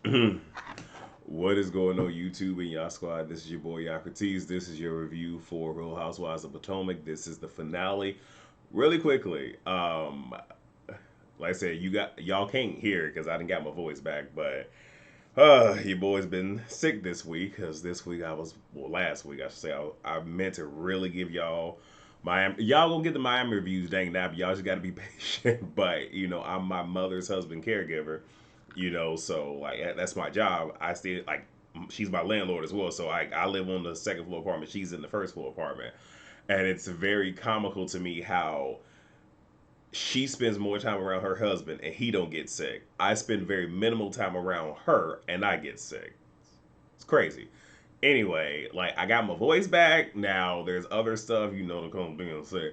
What is going on YouTube and y'all squad? This is your boy Yakrates. This is your review for Real Housewives of Potomac. This is the finale. Really quickly, like I said, y'all can't hear it because I didn't got my voice back, but your boy's been sick this week because this week last week I should say, I meant to really give y'all Miami. Y'all gonna get the Miami reviews, dang that, but y'all just got to be patient. But I'm my mother's husband caregiver, so like that's my job. I still like she's my landlord as well, so I live on the second floor apartment. She's in the first floor apartment, and it's very comical to me how she spends more time around her husband and he don't get sick. I spend very minimal time around her and I get sick. It's crazy. Anyway, like I got my voice back. Now there's other stuff, to come and say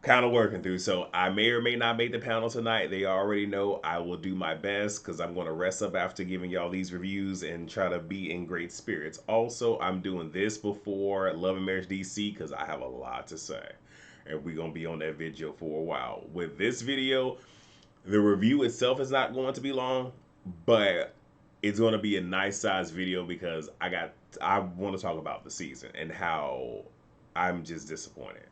kind of working through. So I may or may not make the panel tonight. They already know I will do my best because I'm going to rest up after giving y'all these reviews and try to be in great spirits. Also, I'm doing this before Love and Marriage DC because I have a lot to say. And we're going to be on that video for a while. With this video, the review itself is not going to be long, but it's going to be a nice size video because I want to talk about the season and how I'm just disappointed.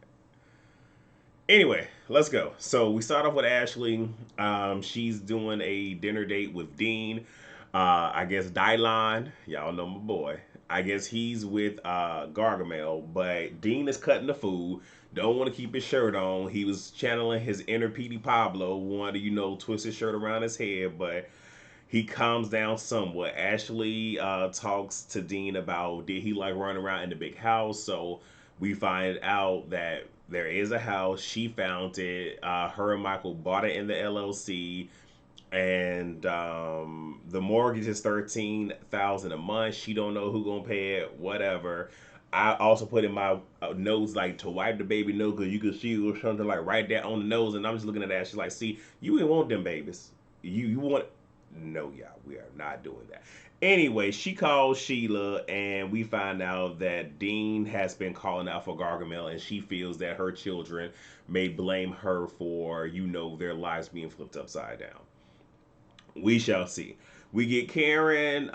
Anyway, let's go. So we start off with Ashley. She's doing a dinner date with Dean. I guess Dylan, y'all know my boy. I guess he's with Gargamel, but Dean is cutting the food. Don't want to keep his shirt on. He was channeling his inner Petey Pablo, wanted to, twist his shirt around his head, but he calms down somewhat. Ashley talks to Dean about did he like running around in the big house. So we find out that there is a house. She found it. Her and Michael bought it in the LLC, and the mortgage is 13,000 a month. She don't know who gonna pay it. Whatever. I also put in my notes like to wipe the baby nose because you could see or something like right there on the nose, and I'm just looking at that. She's like, "See, you didn't want them babies. You want no, yeah, we are not doing that." Anyway, she calls Sheila, and we find out that Dean has been calling out for Gargamel, and she feels that her children may blame her for, their lives being flipped upside down. We shall see. We get Karen.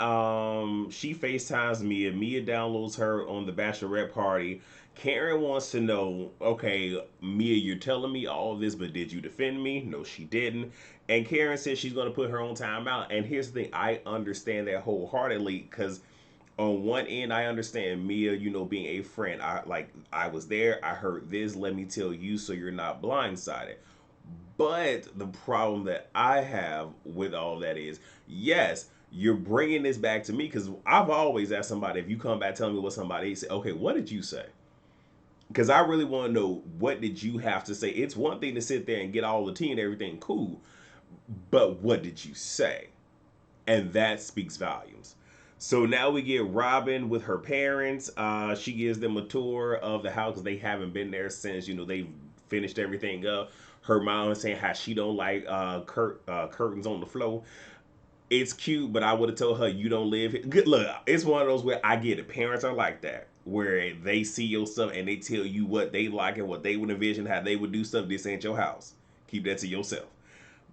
She FaceTimes Mia. Mia downloads her on the bachelorette party. Karen wants to know, okay, Mia, you're telling me all this, but did you defend me? No, she didn't. And Karen says she's going to put her own time out. And here's the thing, I understand that wholeheartedly because on one end, I understand Mia, being a friend. I was there. I heard this. Let me tell you, so you're not blindsided. But the problem that I have with all that is, yes, you're bringing this back to me because I've always asked somebody if you come back telling me what somebody said. Okay, what did you say? Because I really want to know what did you have to say. It's one thing to sit there and get all the tea and everything cool, but what did you say? And that speaks volumes. So now we get Robin with her parents. She gives them a tour of the house because they haven't been there since they've finished everything up. Her mom is saying how she don't like curtains on the floor. It's cute, but I would have told her you don't live here. Good look, it's one of those where I get it. Parents are like that, where they see your stuff and they tell you what they like and what they would envision, how they would do stuff. This ain't your house. Keep that to yourself.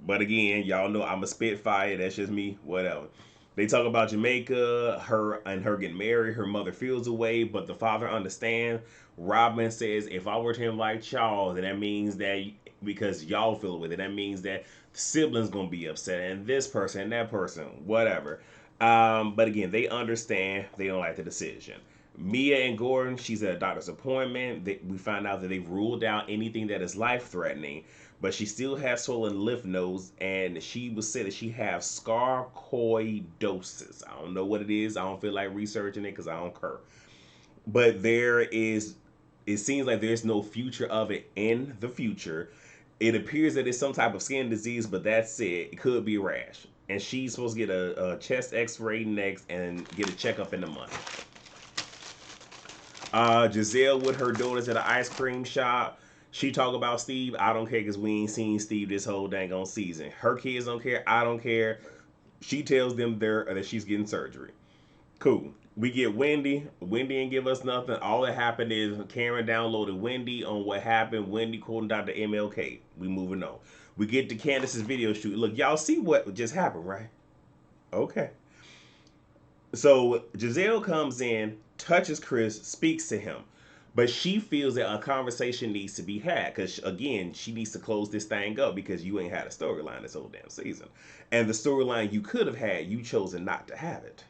But again, y'all know I'm a spitfire. That's just me. Whatever. They talk about Jamaica, her getting married. Her mother feels away, but the father understands. Robin says, if I were to him like Charles, then that means that because y'all feel with it, that means that the siblings gonna be upset, and this person and that person, whatever. But again, they understand. They don't like the decision. Mia and Gordon, she's at a doctor's appointment. We find out that they've ruled out anything that is life threatening, but she still has swollen lymph nodes, and she was said that she has sarcoidosis. I don't know what it is. I don't feel like researching it because I don't care. But it seems like there's no future of it in the future. It appears that it's some type of skin disease, but that's it. It could be a rash. And she's supposed to get a chest x-ray next and get a checkup in the month. Giselle with her daughters at an ice cream shop. She talk about Steve. I don't care because we ain't seen Steve this whole dang on season. Her kids don't care. I don't care. She tells them that she's getting surgery. Cool. We get Wendy. Wendy ain't give us nothing. All that happened is Karen downloaded Wendy on what happened. Wendy quoting Dr. MLK. We moving on. We get to Candace's video shoot. Look, y'all see what just happened, right? Okay. So Giselle comes in, touches Chris, speaks to him. But she feels that a conversation needs to be had because, again, she needs to close this thing up because you ain't had a storyline this whole damn season. And the storyline you could have had, you chosen not to have it.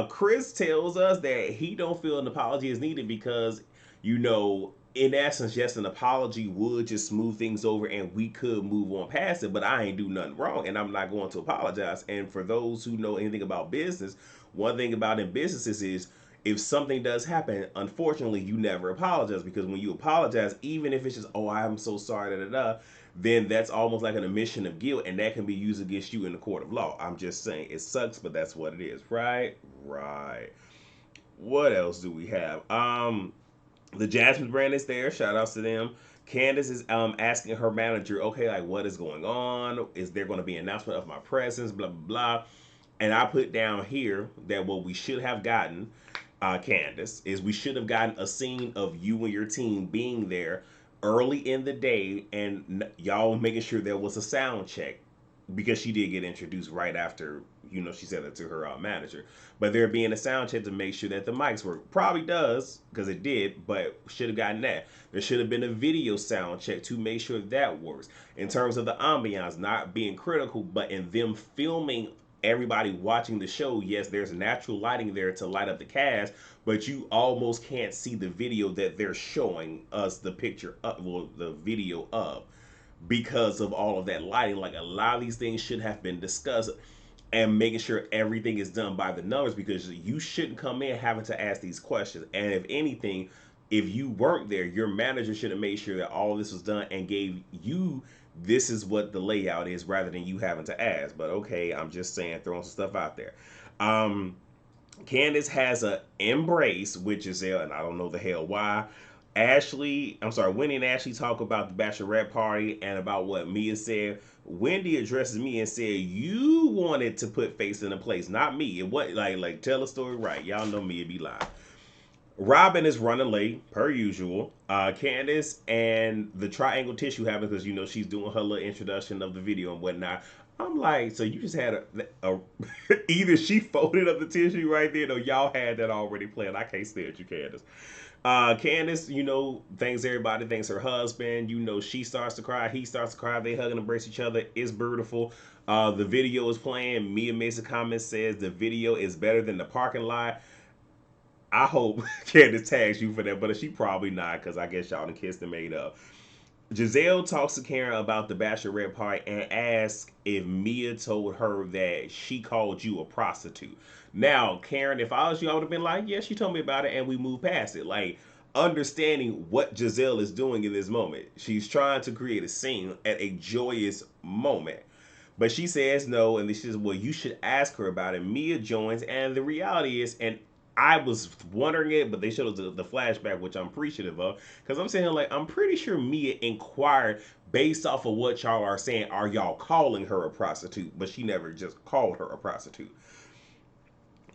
Chris tells us that he don't feel an apology is needed because, in essence, yes, an apology would just smooth things over and we could move on past it. But I ain't do nothing wrong, and I'm not going to apologize. And for those who know anything about business, one thing about in businesses is if something does happen, unfortunately, you never apologize because when you apologize, even if it's just, oh, I'm so sorry, da da da, then that's almost like an admission of guilt, and that can be used against you in the court of law. I'm just saying it sucks, but that's what it is, right? Right. What else do we have? The Jasmine brand is there. Shout outs to them. Candace is asking her manager, okay, like what is going on? Is there going to be an announcement of my presence? Blah blah blah. And I put down here that what we should have gotten, Candace, is we should have gotten a scene of you and your team being there early in the day and y'all making sure there was a sound check because she did get introduced right after she said that to her manager, but there being a sound check to make sure that the mics work probably does because it did, but should have gotten that. There should have been a video sound check to make sure that works in terms of the ambiance, not being critical, but in them filming everybody watching the show. Yes, there's natural lighting there to light up the cast, but you almost can't see the video that they're showing us the picture of, well, the video of, because of all of that lighting. Like a lot of these things should have been discussed and making sure everything is done by the numbers because you shouldn't come in having to ask these questions. And if anything, if you weren't there, your manager should have made sure that all of this was done and gave you this is what the layout is rather than you having to ask. But okay, I'm just saying, throwing some stuff out there. Um, Candace has a embrace with Giselle, and I don't know the hell why. Wendy and Ashley talk about the bachelorette party and about what Mia said. Wendy addresses me and said, "You wanted to put face in a place, not me. It what like tell the story right. Y'all know Mia be lying." Robin is running late per usual. Candace and the triangle tissue happens because she's doing her little introduction of the video and whatnot. I'm like, so you just had a either she folded up the tissue right there, or y'all had that already planned. I can't stand you, Candace. Candace, thanks everybody, thanks her husband. She starts to cry, he starts to cry, they hug and embrace each other. It's beautiful. The video is playing. Mia makes a comment, says the video is better than the parking lot. I hope Candace tags you for that, but she probably not because I guess y'all done kissed and made up. Giselle talks to Karen about the bachelorette party and asks if Mia told her that she called you a prostitute. Now, Karen, if I was you, I would have been like, yeah, she told me about it, and we move past it. Like, understanding what Giselle is doing in this moment. She's trying to create a scene at a joyous moment. But she says no, and she says, well, you should ask her about it. Mia joins, and the reality is, and I was wondering it, but they showed us the flashback, which I'm appreciative of, because I'm saying, like, I'm pretty sure Mia inquired based off of what y'all are saying. Are y'all calling her a prostitute? But she never just called her a prostitute.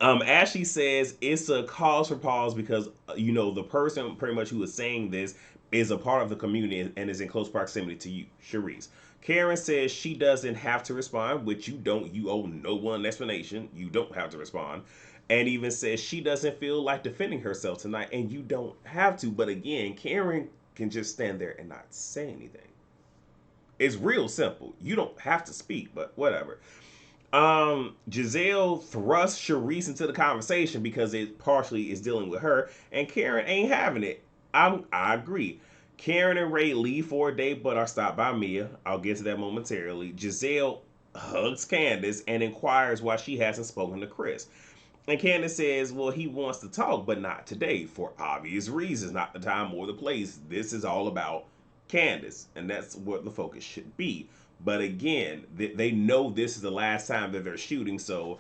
Ashley says it's a cause for pause because the person pretty much who is saying this is a part of the community and is in close proximity to you, Charisse. Karen says she doesn't have to respond, which you don't. You owe no one an explanation. You don't have to respond. And even says she doesn't feel like defending herself tonight, and you don't have to. But again, Karen can just stand there and not say anything. It's real simple. You don't have to speak, but whatever. Giselle thrusts Charisse into the conversation because it partially is dealing with her, and Karen ain't having it. I agree. Karen and Ray leave for a date but are stopped by Mia. I'll get to that momentarily. Giselle hugs Candace and inquires why she hasn't spoken to Chris. And Candace says, well, he wants to talk, but not today for obvious reasons, not the time or the place. This is all about Candace, and that's what the focus should be. But again, they know this is the last time that they're shooting, so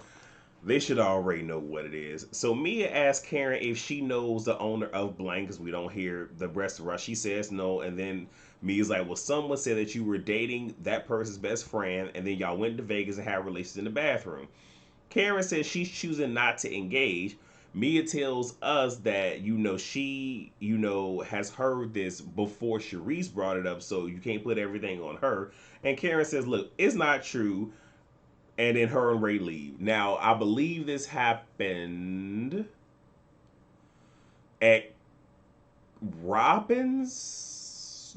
they should already know what it is. So Mia asks Karen if she knows the owner of blank, because we don't hear the restaurant. She says no, and then Mia's like, well, someone said that you were dating that person's best friend, and then y'all went to Vegas and had relations in the bathroom. Karen says she's choosing not to engage. Mia tells us that, she, has heard this before Charisse brought it up, so you can't put everything on her. And Karen says, look, it's not true. and then her and Ray leave. Now, I believe this happened at Robin's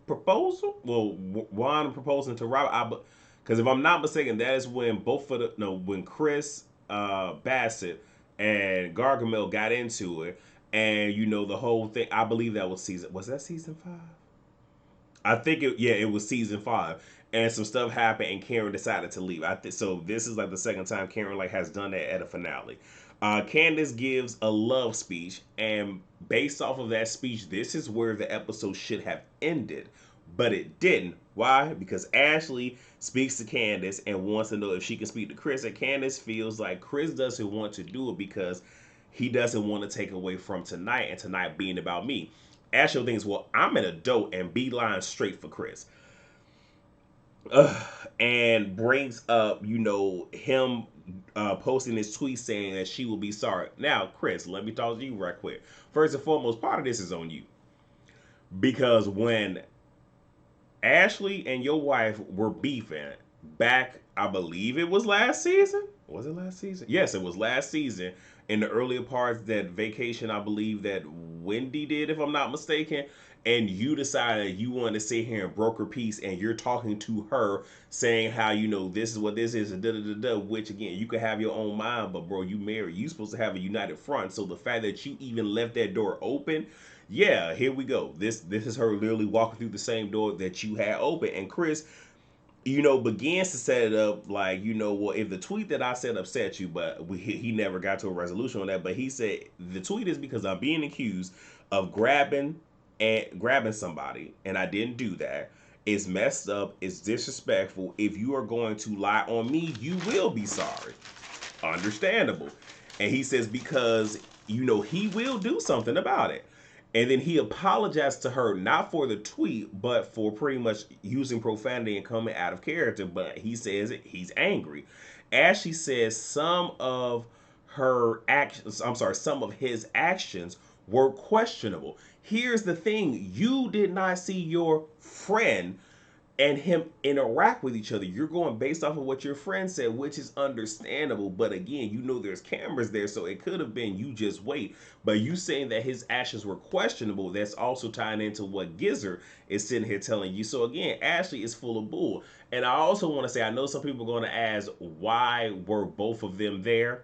proposal. Well, Juan proposing to Robin. Because if I'm not mistaken, that is when when Chris Bassett and Gargamel got into it, and the whole thing. I believe that was that season 5? I think it was season 5, and some stuff happened, and Karen decided to leave. So. This is like the second time Karen has done that at a finale. Candace gives a love speech, and based off of that speech, this is where the episode should have ended, but it didn't. Why? Because Ashley speaks to Candace and wants to know if she can speak to Chris, and Candace feels like Chris doesn't want to do it because he doesn't want to take away from tonight, and tonight being about me. Ashley thinks, well, I'm an adult, and beeline straight for Chris. And brings up, him posting this tweet saying that she will be sorry. Now, Chris, let me talk to you right quick. First and foremost, part of this is on you. Because when Ashley and your wife were beefing back, I believe it was last season. Was it last season? Yes, it was last season. In the earlier parts, that vacation, I believe that Wendy did, if I'm not mistaken. And you decided you want to sit here and broker peace, and you're talking to her, saying how this is what this is, and da da da da. Which again, you can have your own mind, but bro, you married. You supposed to have a united front. So the fact that you even left that door open, yeah, here we go. This is her literally walking through the same door that you had open. And Chris, begins to set it up like, well, if the tweet that I said upset you, but he never got to a resolution on that. But he said the tweet is because I'm being accused of grabbing somebody, and I didn't do that. It's messed up. It's disrespectful. If you are going to lie on me, you will be sorry. Understandable. And he says because he will do something about it. And then he apologized to her, not for the tweet, but for pretty much using profanity and coming out of character. But he says he's angry. Ashley says some of some of his actions were questionable. Here's the thing: you did not see your friend and him interact with each other. You're going based off of what your friend said, which is understandable. But again, there's cameras there, so it could have been you just wait. But you saying that his actions were questionable, that's also tying into what Gizzard is sitting here telling you. So again, Ashley is full of bull. And I also want to say, I know some people are going to ask, why were both of them there?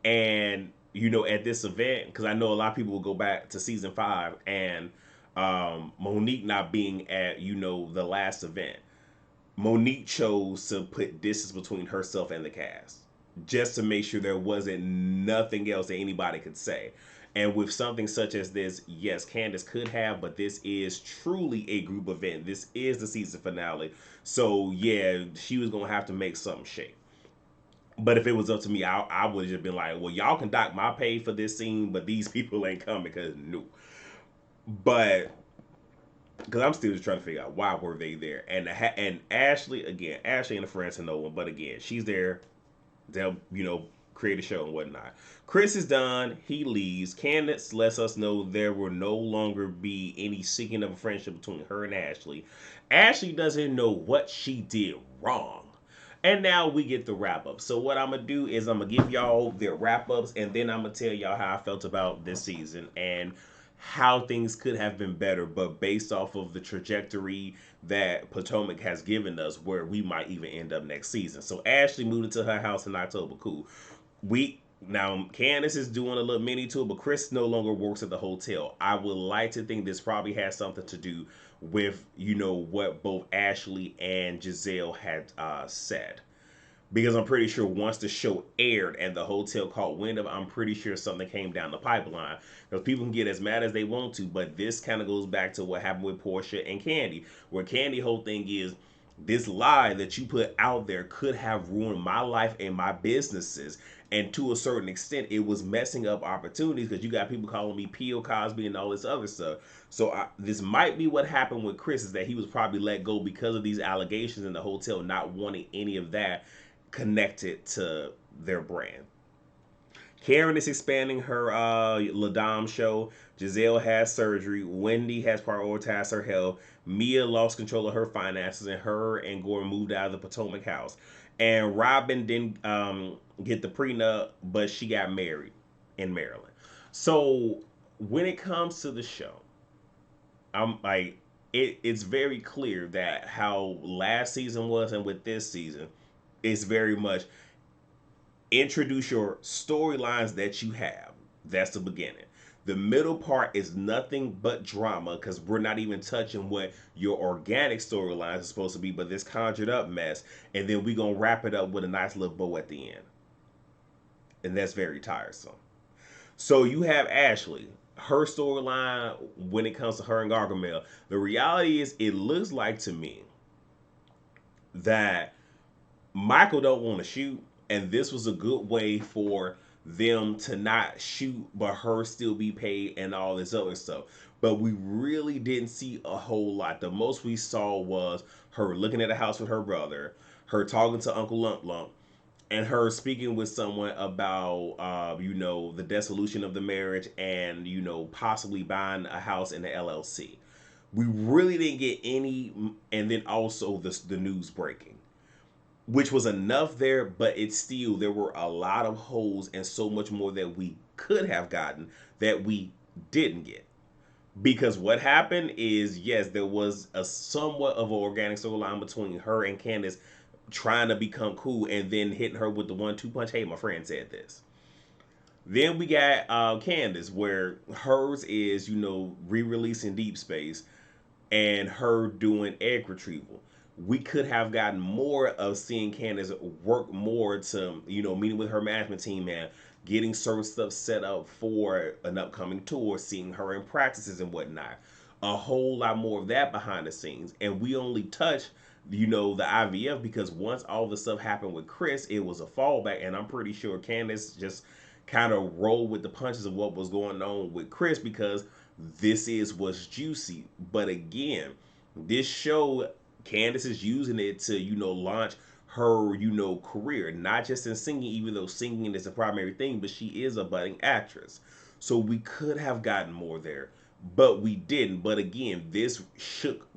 And at this event, because I know a lot of people will go back to season 5 and Monique not being at the last event. Monique chose to put distance between herself and the cast, just to make sure there wasn't nothing else that anybody could say. And with something such as this, yes, Candace could have, but this is truly a group event. This is the season finale. So yeah, she was gonna have to make something shake. But if it was up to me, I would have just been like, well, y'all can dock my pay for this scene, but these people ain't coming because no. But because I'm still just trying to figure out why were they there. And Ashley, again, Ashley and the friends to no one, but again, she's there. They'll create a show and whatnot. Chris is done. He leaves. Candace lets us know there will no longer be any seeking of a friendship between her and Ashley. Ashley doesn't know what she did wrong. And now we get the wrap up. So what I'm gonna do is I'm gonna give y'all the wrap ups, and then I'm gonna tell y'all how I felt about this season and how things could have been better, but based off of the trajectory that Potomac has given us, where we might even end up next season. So Ashley moved into her house in October. Cool. Now Candace is doing a little mini tour, but Chris no longer works at the hotel. I would like to think this probably has something to do with what both Ashley and Giselle had said. Because I'm pretty sure once the show aired and the hotel caught wind of it, I'm pretty sure something came down the pipeline. Because people can get as mad as they want to, but this kind of goes back to what happened with Portia and Candy. Where Candy whole thing is, this lie that you put out there could have ruined my life and my businesses. And to a certain extent, it was messing up opportunities because you got people calling me P.O. Cosby and all this other stuff. So this might be what happened with Chris, is that he was probably let go because of these allegations in the hotel, not wanting any of that connected to their brand. Karen is expanding her Ladam show. Giselle has surgery. Wendy has prioritized her health. Mia lost control of her finances, and her and Gordon moved out of the Potomac house. And Robin didn't get the prenup, but she got married in Maryland. So when it comes to the show, I'm like, it's very clear that how last season was and with this season, it's very much introduce your storylines that you have. That's the beginning. The middle part is nothing but drama because we're not even touching what your organic storylines is supposed to be, but this conjured up mess. And then we're going to wrap it up with a nice little bow at the end. And that's very tiresome. So you have Ashley, her storyline when it comes to her and Gargamel. The reality is, it looks like to me that Michael don't want to shoot, and this was a good way for them to not shoot, but her still be paid and all this other stuff. But we really didn't see a whole lot. The most we saw was her looking at a house with her brother, her talking to Uncle Lump Lump, and her speaking with someone about, the dissolution of the marriage and, possibly buying a house in the LLC. We really didn't get any, and then also the news breaking, which was enough there, but it's still, there were a lot of holes and so much more that we could have gotten that we didn't get. Because what happened is, yes, there was a somewhat of an organic storyline between her and Candace trying to become cool and then hitting her with the 1-2 punch. Hey, my friend said this. Then we got Candace, where hers is, re-releasing Deep Space and her doing egg retrieval. We could have gotten more of seeing Candace work more to, meeting with her management team and getting certain stuff set up for an upcoming tour, seeing her in practices and whatnot. A whole lot more of that behind the scenes. And we only touched, the IVF because once all the stuff happened with Chris, it was a fallback. And I'm pretty sure Candace just kind of rolled with the punches of what was going on with Chris because this is what's juicy. But again, this show, Candace is using it to, launch her, career, not just in singing, even though singing is the primary thing, but she is a budding actress. So we could have gotten more there, but we didn't. But again, this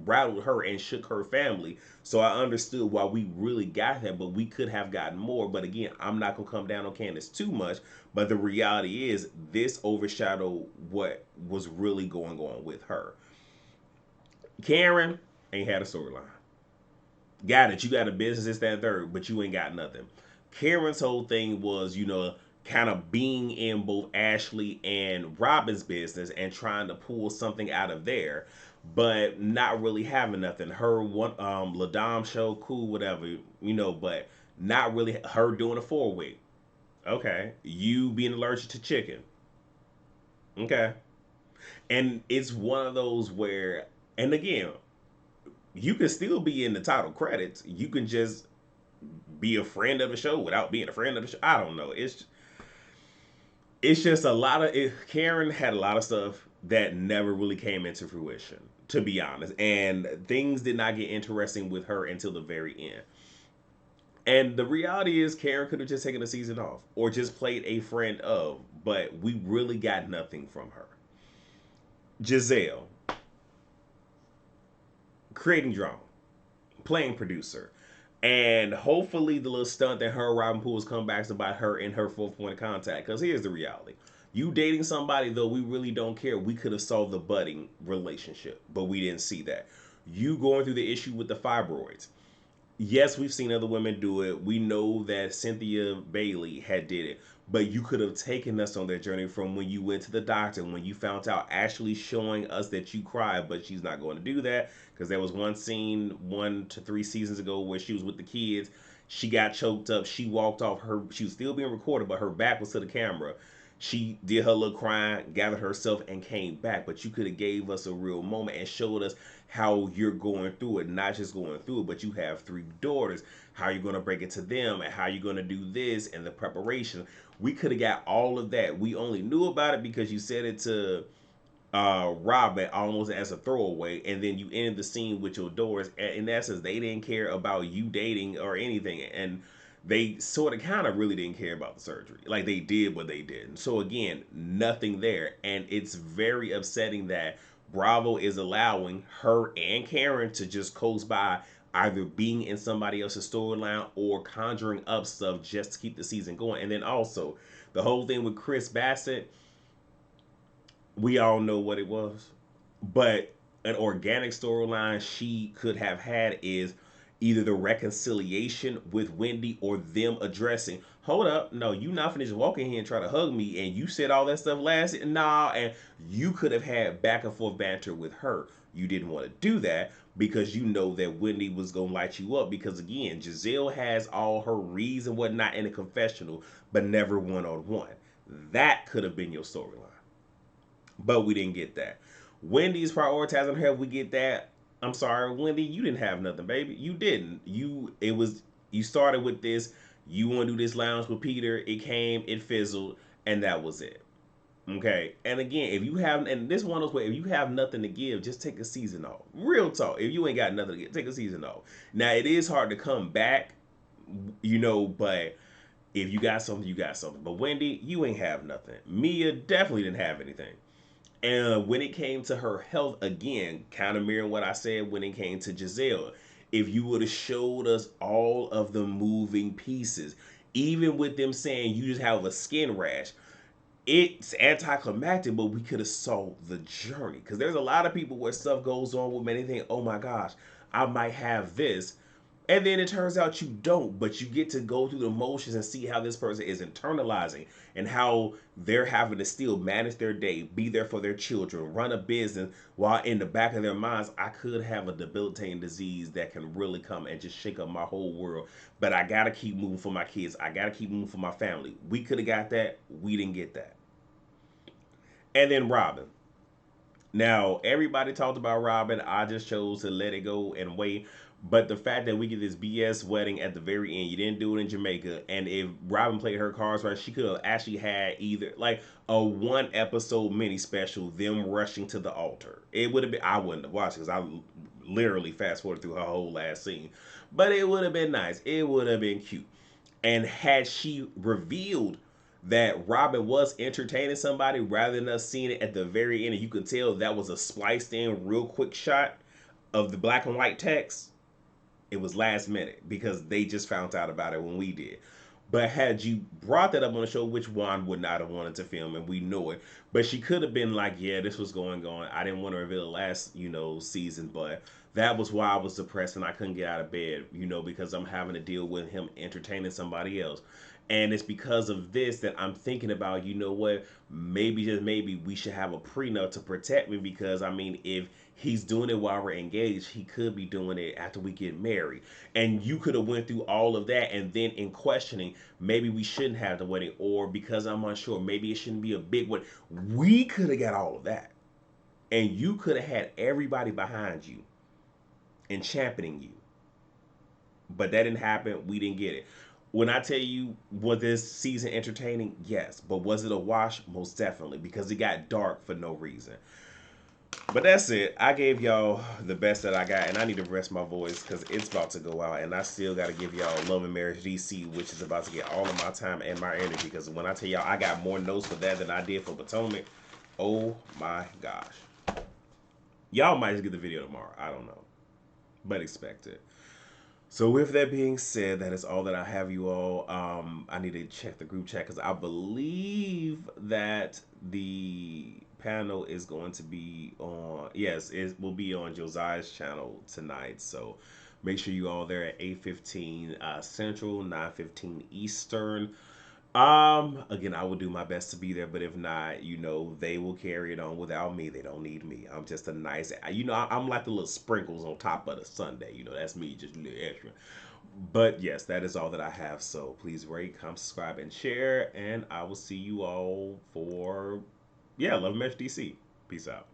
rattled her and shook her family. So I understood why we really got that, but we could have gotten more. But again, I'm not gonna come down on Candace too much. But the reality is, this overshadowed what was really going on with her. Karen ain't had a storyline. Got it. You got a business, this, that, and third, but you ain't got nothing. Karen's whole thing was, kind of being in both Ashley and Robin's business and trying to pull something out of there, but not really having nothing. Her one Ladam show, cool, whatever, but not really her doing a 4-week. Okay. You being allergic to chicken. Okay. And it's one of those where, and again, you can still be in the title credits. You can just be a friend of the show without being a friend of the show. I don't know. It's just a lot of it. Karen had a lot of stuff that never really came into fruition, to be honest. And things did not get interesting with her until the very end. And the reality is, Karen could have just taken a season off or just played a friend of, but we really got nothing from her. Giselle, creating drama, playing producer, and hopefully the little stunt that her and Robin Poole's come back about her in her fourth point of contact. Because here's the reality: you dating somebody, though we really don't care. We could have solved the budding relationship, but we didn't see that. You going through the issue with the fibroids. Yes, we've seen other women do it. We know that Cynthia Bailey had did it, but you could have taken us on that journey from when you went to the doctor, when you found out actually showing us that you cried, but she's not going to do that because there was one scene 1 to 3 seasons ago where she was with the kids. She got choked up. She walked off. She was still being recorded, but her back was to the camera. She did her little crying, gathered herself, and came back. But you could have gave us a real moment and showed us how you're going through it, not just going through it, but you have 3 daughters, how you're going to break it to them, and how you're going to do this, and the preparation. We could have got all of that. We only knew about it because you said it to Robin almost as a throwaway, and then you ended the scene with your daughters. In essence, they didn't care about you dating or anything, and they sort of kind of really didn't care about the surgery. Like they did, but they didn't. So again, nothing there. And it's very upsetting that Bravo is allowing her and Karen to just coast by either being in somebody else's storyline or conjuring up stuff just to keep the season going. And then also the whole thing with Chris Bassett, we all know what it was. But an organic storyline she could have had is either the reconciliation with Wendy or them addressing, hold up, no, you not finna just walk in here and try to hug me and you said all that stuff last, nah, and you could have had back and forth banter with her. You didn't want to do that because you know that Wendy was gonna light you up because again, Giselle has all her reads and whatnot in a confessional, but never one on one. That could have been your storyline. But we didn't get that. Wendy's prioritizing her. We get that. I'm sorry, Wendy, you didn't have nothing, baby. You didn't. You started with this. You want to do this lounge with Peter. It came, it fizzled, and that was it. Okay. And again, if you have, and this one is where if you have nothing to give, just take a season off. Real talk. If you ain't got nothing to give, take a season off. Now it is hard to come back, but if you got something, you got something. But Wendy, you ain't have nothing. Mia definitely didn't have anything. And when it came to her health, again, kind of mirroring what I said when it came to Giselle, if you would have showed us all of the moving pieces, even with them saying you just have a skin rash, it's anticlimactic, but we could have saw the journey. Because there's a lot of people where stuff goes on with many things. Oh my gosh, I might have this. And then it turns out you don't, but you get to go through the motions and see how this person is internalizing and how they're having to still manage their day, be there for their children, run a business while in the back of their minds, I could have a debilitating disease that can really come and just shake up my whole world. But I got to keep moving for my kids. I got to keep moving for my family. We could have got that. We didn't get that. And then Robin. Now, everybody talked about Robin. I just chose to let it go and wait. But the fact that we get this BS wedding at the very end, you didn't do it in Jamaica. And if Robin played her cards right, she could have actually had either like a one episode mini special, them rushing to the altar. It would have been, I wouldn't have watched it because I literally fast forwarded through her whole last scene. But it would have been nice. It would have been cute. And had she revealed that Robin was entertaining somebody rather than us seeing it at the very end, and you could tell that was a spliced in real quick shot of the black and white text, it was last minute because they just found out about it when we did. But had you brought that up on the show, which one would not have wanted to film, and we know it. But she could have been like, yeah, this was going on. I didn't want to reveal the last, season, but that was why I was depressed and I couldn't get out of bed, because I'm having to deal with him entertaining somebody else. And it's because of this that I'm thinking about, what, maybe just maybe we should have a prenup to protect me because I mean, if he's doing it while we're engaged, he could be doing it after we get married. And you could have went through all of that and then in questioning, maybe we shouldn't have the wedding or because I'm unsure, maybe it shouldn't be a big one. We could have got all of that. And you could have had everybody behind you and championing you. But that didn't happen. We didn't get it. When I tell you, was this season entertaining? Yes. But was it a wash? Most definitely. Because it got dark for no reason. But that's it. I gave y'all the best that I got. And I need to rest my voice because it's about to go out. And I still got to give y'all Love and Marriage DC, which is about to get all of my time and my energy. Because when I tell y'all I got more notes for that than I did for Potomac, oh my gosh. Y'all might just get the video tomorrow. I don't know. But expect it. So with that being said, that is all that I have, you all. I need to check the group chat because I believe that the panel is going to be on. Yes, it will be on Josiah's channel tonight. So make sure you all there at 8:15 Central, 9:15 Eastern. Again, I will do my best to be there, but if not, they will carry it on without me. They don't need me. I'm just a nice, I'm like the little sprinkles on top of the sundae. That's me, just a little extra. But yes, that is all that I have. So please rate, comment, subscribe, and share. And I will see you all for, Love Mesh DC. Peace out.